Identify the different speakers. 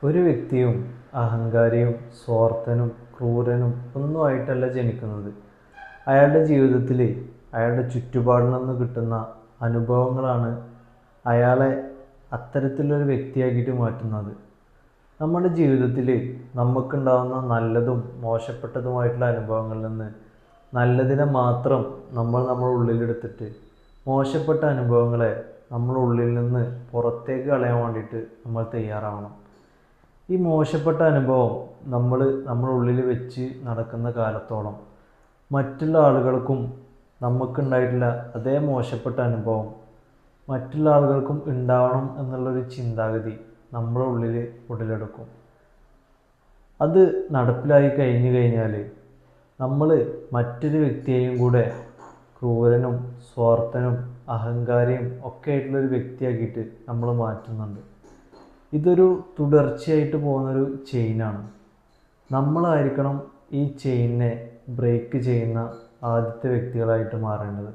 Speaker 1: ഒരു വ്യക്തിയും അഹങ്കാരിയും സ്വാർത്ഥനും ക്രൂരനും ഒന്നും ആയിട്ടല്ല ജനിക്കുന്നത്. അയാളുടെ ജീവിതത്തിൽ അയാളുടെ ചുറ്റുപാടിൽ നിന്ന് കിട്ടുന്ന അനുഭവങ്ങളാണ് അയാളെ അത്തരത്തിലൊരു വ്യക്തിയാക്കിയിട്ട് മാറ്റുന്നത്. നമ്മുടെ ജീവിതത്തിൽ നമുക്കുണ്ടാകുന്ന നല്ലതും മോശപ്പെട്ടതുമായിട്ടുള്ള അനുഭവങ്ങളിൽ നിന്ന് നല്ലതിനെ മാത്രം നമ്മുടെ ഉള്ളിലെടുത്തിട്ട് മോശപ്പെട്ട അനുഭവങ്ങളെ നമ്മുടെ ഉള്ളിൽ നിന്ന് പുറത്തേക്ക് കളയാൻ വേണ്ടിയിട്ട് നമ്മൾ തയ്യാറാവണം. ഈ മോശപ്പെട്ട അനുഭവം നമ്മുടെ ഉള്ളിൽ വെച്ച് നടക്കുന്ന കാലത്തോളം മറ്റുള്ള ആളുകൾക്കും നമുക്കുണ്ടായിട്ടുള്ള അതേ മോശപ്പെട്ട അനുഭവം മറ്റുള്ള ആളുകൾക്കും ഉണ്ടാവണം എന്നുള്ളൊരു ചിന്താഗതി നമ്മുടെ ഉള്ളിൽ ഉടലെടുക്കും. അത് നടപ്പിലായി കഴിഞ്ഞു കഴിഞ്ഞാൽ നമ്മൾ മറ്റൊരു വ്യക്തിയെയും കൂടെ ക്രൂരനും സ്വാർത്ഥനും അഹങ്കാരിയും ഒക്കെ ആയിട്ടുള്ളൊരു വ്യക്തിയാക്കിയിട്ട് നമ്മൾ മാറ്റുന്നുണ്ട്. ഇതൊരു തുടർച്ചയായിട്ട് പോകുന്നൊരു ചെയിനാണ്. നമ്മളായിരിക്കണം ഈ ചെയിനിനെ ബ്രേക്ക് ചെയ്യുന്ന ആദ്യത്തെ വ്യക്തികളായിട്ട് മാറേണ്ടത്.